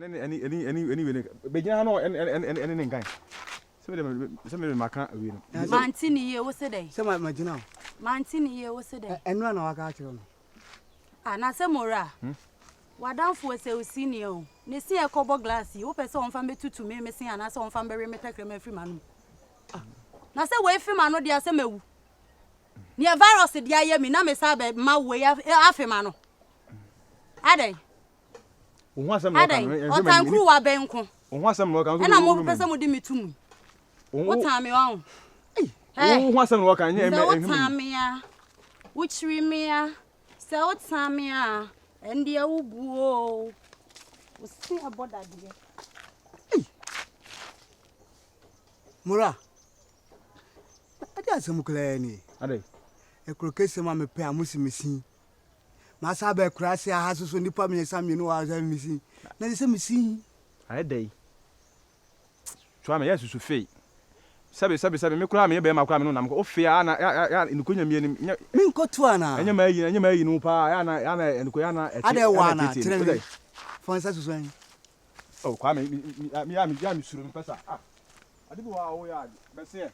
Any begin no any guy. Some maka we no. Mantini ye wo se dey. Say my general. Mantini ye wo se dey. Enra na waka akiro no. Ah na se mora. Wadanfo se o senior o. Ne si e kobo glass yi, wo pese on fa metutu me se ana se on fa be metakre ma free manu. Na se we fi manu dia se mewu. Ne virus dia ye mi na me sa be ma we afi manu. Adai. O ho asem no kan. O tankru wa benko. O ho asem no kan. E na mo pese mo di metumu. Wo tan me wa. O ho asem no kan nye wo tan me ya. Wo chiri me ya. Se wo tan me ya. Endi e wo buo. Wo si aboda de. Mura. Ade asem kula ni. Adai. E kuro kese ma me pe amusi misi. Ma sa ba kura se ha so nipa me sam me no wa za misi. Na se misi. Adai. Twa me yesu fei. Sabe me kura me be ma kura me no nam ko ofe ya na ya nkonya mi ni. Mi nkotu ana. Anya ma yi no pa ya na enko ya na. Ade wa na tire. Fonsa so so. Oh, kwa me mi suru me pesa. Ah. Ade bi wa wo ya be se.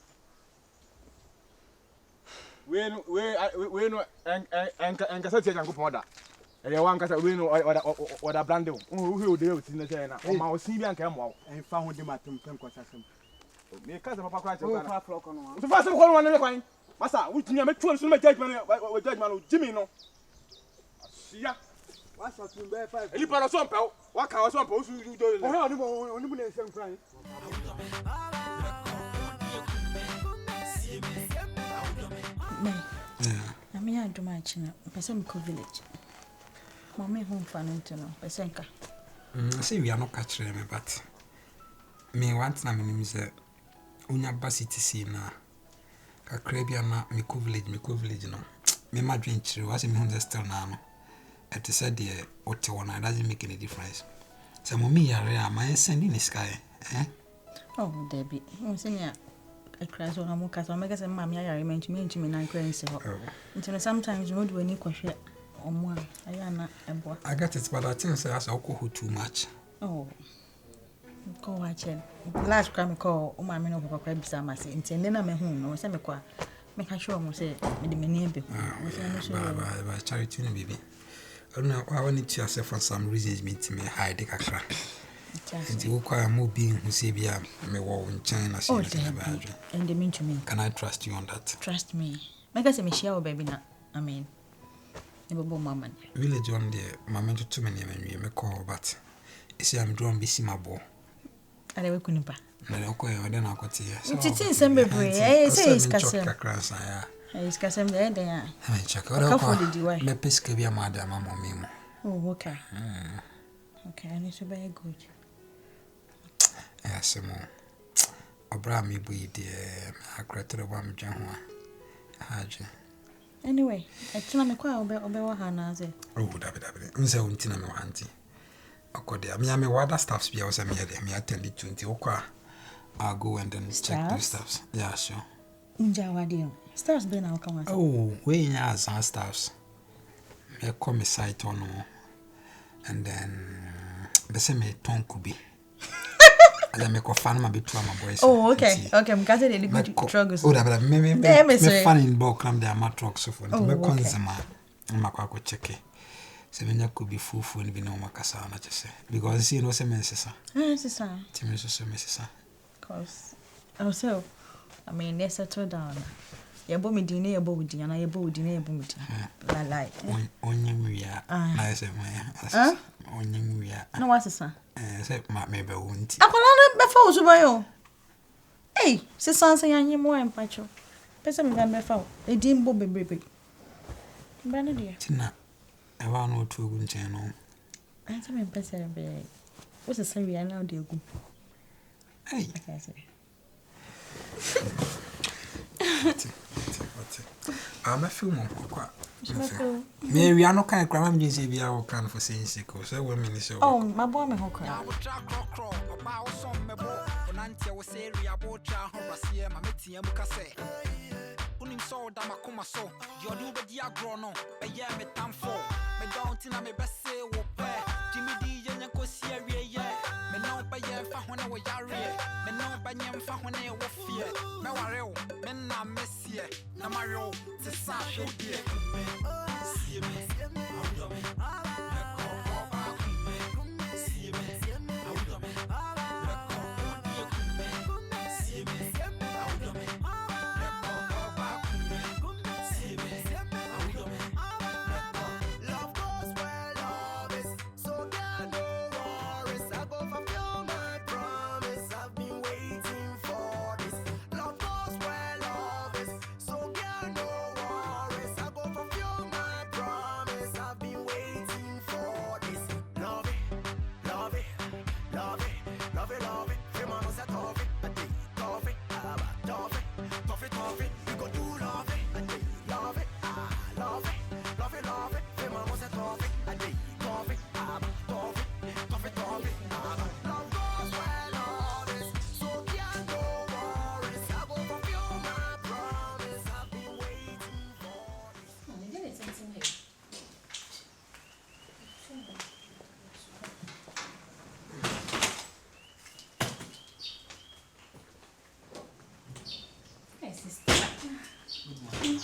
We no enkasa tie Nyankopon da. Eye wa nkasa we no oda blande wo. Wo he o ti na say na. O ma o sin bi anka mo. En fa ho de matem pen kwasasem. Me kasa papa kwa che o fa flo ko no. So fa se ko no na me kwan. Masa wo tinya me tuo so me judgment o judgment o Jimmy no. Asia. Wa so tun be 5. Eli para so mpa. Wa ka wa so mpa o su do. O ha oni mo na nsem kran. Na me aduma china. Pese me ko village. Mama home fan no. Pese nka. Say we are not catching me, but me want na me say unya basiti si na kakrabia na me ko village no. Me madwen chire was me hunze still na no. It said the ote one doesn't make any difference. So mommy yare am I sending the sky, eh? Oh, Debbie. Senior a crash on a mocha, so make us a mammy yare meant me na crazy. Until sometimes you know do any question or more. I am not a boy. I got it, but I think say as alcohol too much. Oh. Go watch it. Last crime call my men over crab some say intending a home no semi qua. Make sure mo say me the many be. By charity baby. I want to yourself for some reasons me to me hide the kakra. And you require more being who say be me war in China. Oh, and they mean to me. Can I trust you on that? Trust me. Make us a Michelle baby na. I mean, never bo mama. Village on the mamma too many men me call, but you see I'm drawn busy my boy. I never couldn't buy. No, then I'll got here. It's in some baby. I say it's Cassam. It's Cassam there. I check out. Me pesca be a madam, mamma. Oh, okay. Okay, and it's very good. Yes, more. Obra me be dear, I created a one John. Anyway, I tell me quite about Hannah. Oh, David, Unsa Untina no auntie. Okodia, me am water staffs be also me attend it 20 okwa. I'll go and then check the staffs. Yeah, sure. Unjawadio. Staffs been out come. Oh, we has our staffs. Me come site on and then the same ton could be. I make a fan my bit to my boys. Oh, okay. Okay, I'm getting a good drugs. Oh, but me fun in bulk come there my truck so for me consumer. I'm go check it. Semenya could be full and be no makasa na chese because you know semensesa. Sisa. Timiso semensesa. Cause also I mean they settle down. Yebo me din yebo wudi na yebo wudi na yebo mudi. La lie. Onyemwia. Na say me. Onyemwia. No what sisa? Say ma me be wonti. Akola be fa osubayo. Hey, sisa say anyemo empacho. Pese me be fa. E din bo bebrebe. Mbana dia. Tina. I want no to go channel. I tell me better be. What's the story now dey go? Hey. Okay, say. I'm a film on me we are not kind of crime just say we are can for saying sick so women is oh my boy me ho cry unim so da makoma so you do be dia grow no e ye me tam for me don't na me be say wo pe Jimmy D yen ko sie wie ye we yare. Me no banyam fa when I was fear. Me wareo, men na messie. Na mario, to sa show dear. See me, out of me.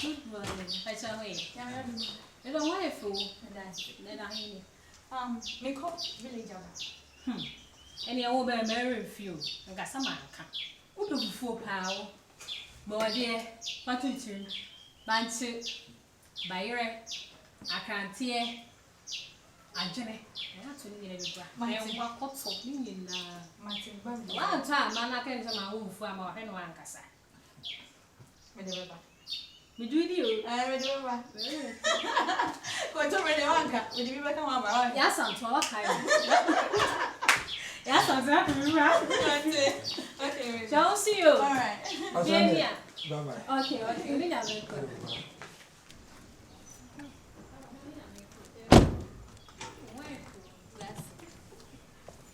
Good morning. Hi, Charlie. Yeah, I don't want a fool. Me call village. Any old bear marry few. I got some anchor. Open before power. Boy, dear, what to do? Bantu, Bayre, I can't hear. I Jenny, I actually need a I am what what's happening in Martin Bambi. one time, man, I came to my own farm or anyone can say. We do you. I read over. What over the wanka? Would you become a man? Yes, I'm talking. Yes, I'm exactly. Okay, Shall see you. all right. Yeah. Bye-bye. Okay. We need a little.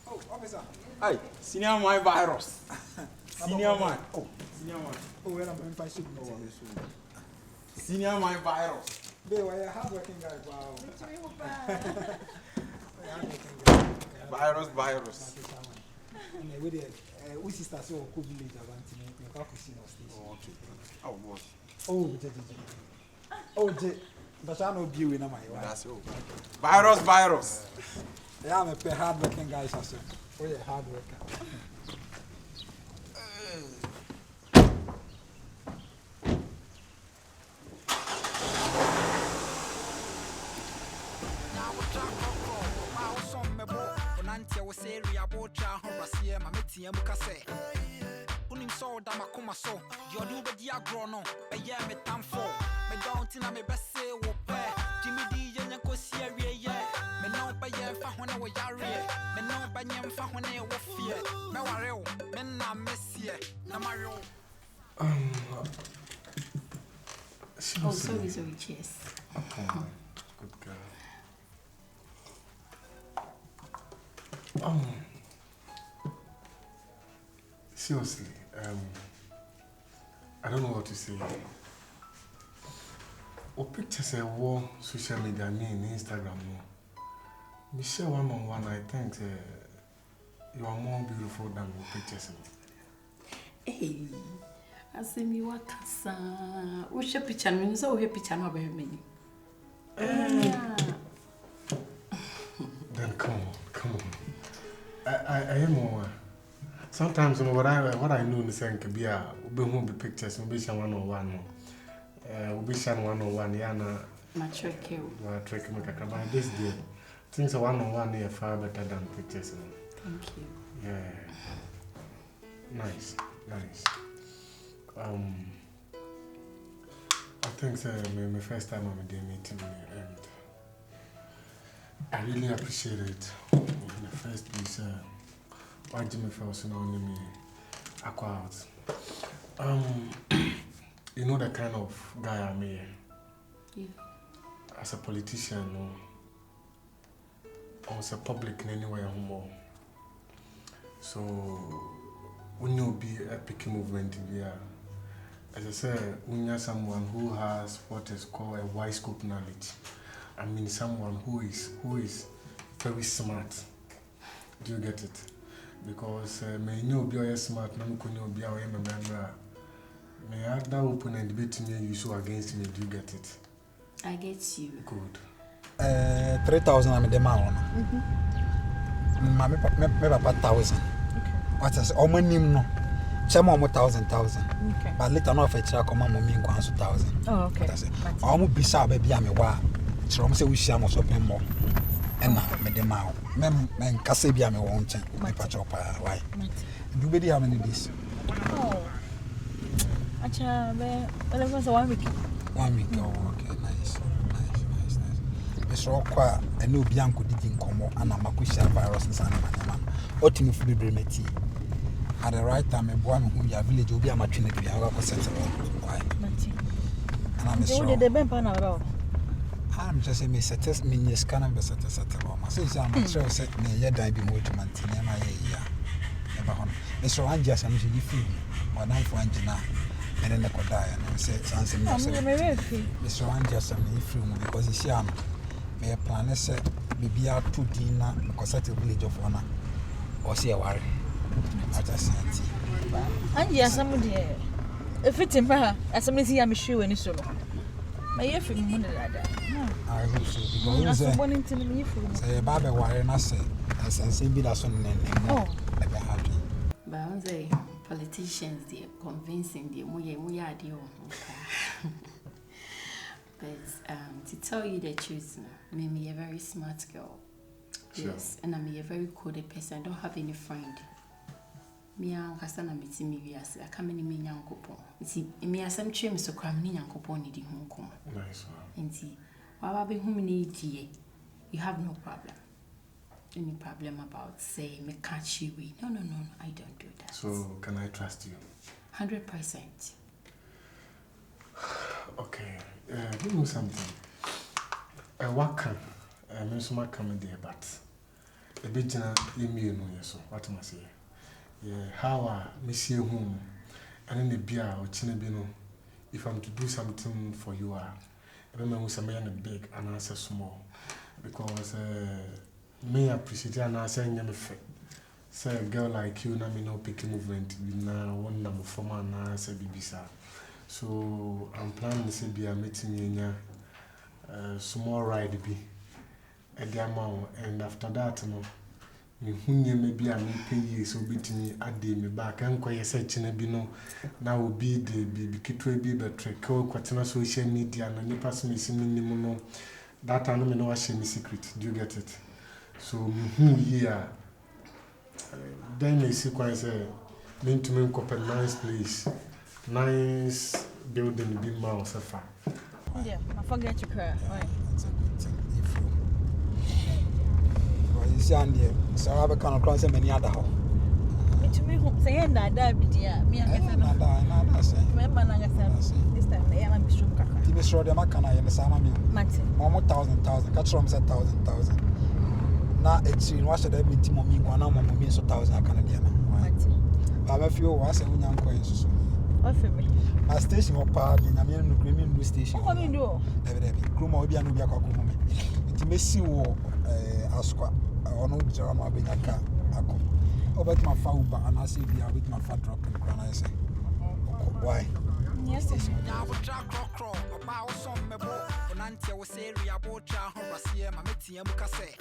Oh, officer. Hey, senior my virus. Senior man. Oh, senior man. Oh, where am I ship no one? Senior my virus. They were a hardworking guy. Wow. Virus. And we did. We sister so cool village around me. We can't see no station. Oh, okay. Oh, boss. But I know you in my way. That's all. Virus. Yeah, I'm a hardworking guy. So we're a hard worker. Nantia was area bocha horasia mametia mukase unim so da makoma so your do be dia grono be ye me tamfo me don't na me bese wo pe jimi di ye nko sia wie ye me no be ye fa hone wo yare me no ba nyem fa hone wo fie me ware wo me na mesie na mario Oh, sorry, cheers. Okay. Good girl. Seriously, I don't know what to say. What pictures I wore social media, me in Instagram, no. Me share one on one, I think you are more beautiful than the pictures. Hey, I see me what casa. What's your picture? Me so happy picture no very many. Then come on. I am more. Sometimes what I know is saying could be a be pictures, be share one on one. Be share one on one. Yana. My trick you. My trick me kaka. But this day, things are one on one are far better than pictures. Thank you. Yeah. Nice. I think my first time I'm doing meeting and I really appreciate it. In the first place, why Jimmy Felson only me acquired. You know the kind of guy I'm here. Yeah. As a politician, or as a public in anywhere more. So when you be a picking movement here, as I said, when you're someone who has what is called a wide scope knowledge. I mean someone who is very smart. Do you get it? because may know be a smart, no could be our member. May I that open and debate me you so against me, do you get it? I get you. Good. 3,000 I'm the man. Maybe about 1,000. Okay. What is all my name no? Chama 1,000. Okay. But later no for try come mama me 1,000. Oh, okay. I'm bisa baby am wa. Try say we share mo shopping mall. And na me the man. Men kase bi am won chen. Me patch up why. Do be how many days? Oh. Acha be 1 week. 1 week. Oh, okay, nice. So kwa eno bi anko didi nkomo ana makusha virus nsana man. Otimi fu bebre meti. At the right time, I born who your village will be a matching to be our settle. Why? And I'm sure the bempa. I'm just a miss test me, yes, can I be settle. My sister, I'm sure set me yet I be more to maintain my year. Never on Mr. Anjas and you feel or 9 for Angina and then the could die and say something. Mr. Anjas and you feel because it's young. May a plan set be out to dinner because at a village of honor or see a worry. And yes, somebody if it's in her, as somebody see I'm sure any solo. My if you money like that. I hope so because wanting to me for say Baba worry and I say as be that son and oh, I've been happy. But I say politicians they convincing the we are the but to tell you the truth, me a very smart girl. Yes, and I'm a very coded person. I don't have any friend. Me and Casana meeting me as I come in me young couple. See, me as some trim so cram me young couple needing home come. Nice one. And see, while I be home need you have no problem. Any problem about say me catch you with? No, I don't do that. So can I trust you? 100%. Okay, give me something. What can I mean, so much coming there, but a bit you know, yes, what am I say? Yeah, how I miss you home and in the beer or chinabino. If I'm to do something for you, I remember with some man big and answer small because me appreciate and answer in your say a girl like you, na me no pick movement, we now one number for man answer BBC. So I'm planning to be a meeting in a small ride be at the amount, and after that, no, me who maybe I may pay you so beating at me back and quite searching a bino now will be the Bikitwe be the trick, quatina social media, and any person is in minimum that I don't know what shame secret. Do you get it? So, who here then they sequence mean to me copy nice place, nice building, big mouse. Yeah, I forget to cry. Right. You see, so I have a kind of cross many other home. To me, say that dear, me and I say, remember, this time they are Mr. Kaka. TV show them a can I understand me. Martin, 1,000, catch from 1,000. Now it's in what should I be Timmy, 1,000 so 1,000 Canadian. But if you was a young coins, what for me? My station or park in a million agreement blue station. What do you do? Evidently, Gruma will be a new home. It may see war Asqua or no drama being a car. Over my foul, and I say, be with my fat drop and crown. I say, why? Yes, Now we track crow about some mebo. When Auntie was area about Rasia, my metia Mukase.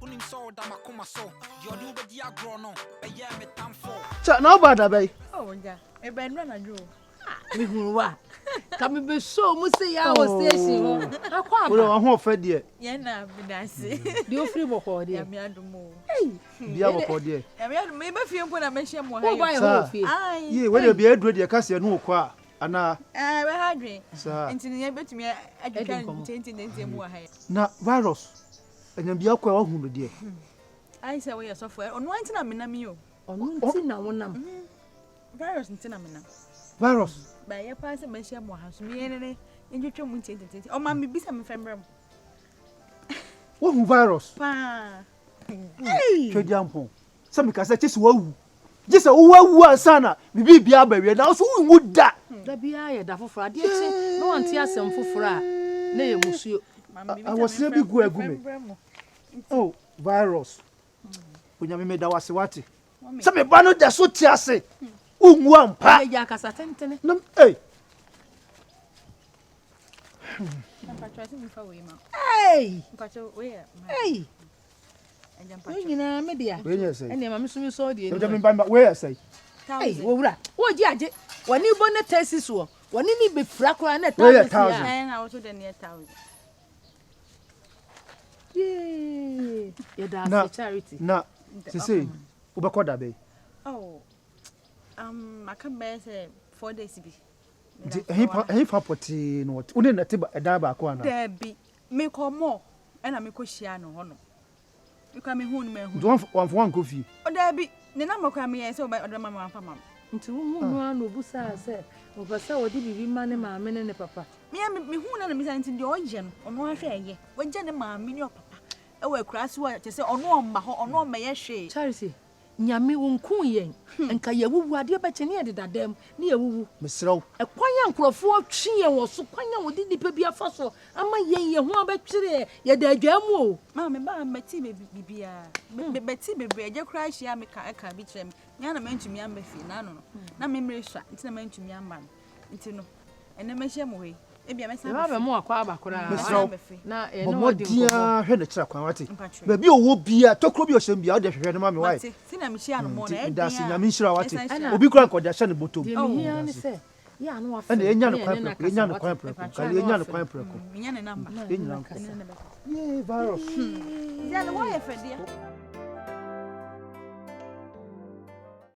Unim saw Damakuma so, your do the diagrono, a year met time for. No bad bay. oh, yeah, a band runner drew. Me hu wa. Come be so mu say ya was station. Akwa Wo ba. ho fa de. Yeah, na be nice. Di ofri boko de. Yeah, me adumo. Bia boko de. Yeah, me adumo. Me be fie mpo na me hye mo Wo ba ha. ye ho fi. Ai. Ye we de bia aduro de ka se no kwa ana. We hadwe. Sa. Ntini ye betumi adwukan tenti mu ha. Na virus. Enyam bia kwa wo hu no de. Ai say we so for. Ono antina me na me yo. Onu nti na wonam. Virus ntina me na. Virus. Ba ye pa se me hye mo ha so me ne ndwetwe mu tenti. O ma me bisa me fembrem. Wo hu virus. Pa. Twedi ampon. Se me ka se chisi wo wu. Jise wo wu ansana bibi bia ba wie na so wu da. Da bia ye da foforo ade eche. No anti asem foforo a na ye musuo. I was say bi gu agume. Oh, virus. Unya me da wase wate. Se me ba no da so ti ase. Ungu ampa. Ya kasa tentene. No, hey. Hey. Hey. You know me dia. We yes say. And my misumi so dia. You me ba we say. Hey, wo wura. Wo ji aje. Wani bo na tesi so. Wani ni be fra kra na 1,000. And I was to the near 1,000. Yeah. Yeah, that's charity. Na, say, ubekọ da be. Oh. I come back 4 days be. He fa poti no what. Une na te da ba ko ana. There be. Me come more. And I me ko shia no hono. You come me hu no me hu. Do one for one coffee. O there be. Ne na mo kwa me say o da mama wan fa mama. Nti wo hu no na obusa se. Obasa wodi bibi ma ne maame ne papa. Me hu na me say nti de o je no. Ono ahwe eye. Wo je ne maame ne papa. E wa kurase wa te say ono omma ho ono omma ye hwe. Charity. Nyame wonku yen. Enka ye wuwu ade be chene ye dedadam ne ye wuwu. Mesrew. E kwanya nkrofo atwe ye wo so kwanya wodi nipa bi afa so ama yen ye ho abetwere ye da adwam o. Ma me ba meti bibia. Me beti bebre eje kura hia me ka bi kyerem. Nya na mantumi amba fi na no. Na me mre hwa nti na mantumi amba. Nti no. Ene me hye mo we. Ebia me sa. Ba be mo akwa abakora. Na e no wodi dia hwe ne kira kwan wate. Ba bi owo bia tokro bi osem bia o de hwehwe ne ma me wai. Si na me hia no mo na e da si nyame nhira wate. Obi Obi kura nko da hye ne botom. Hia ne se. Ya no afa. Ene enya no kwan preko, enya no kwan preko. Kale enya no kwan preko. Enya ne number. Enya no. Yeah, virus. Ya no wa ye fedia.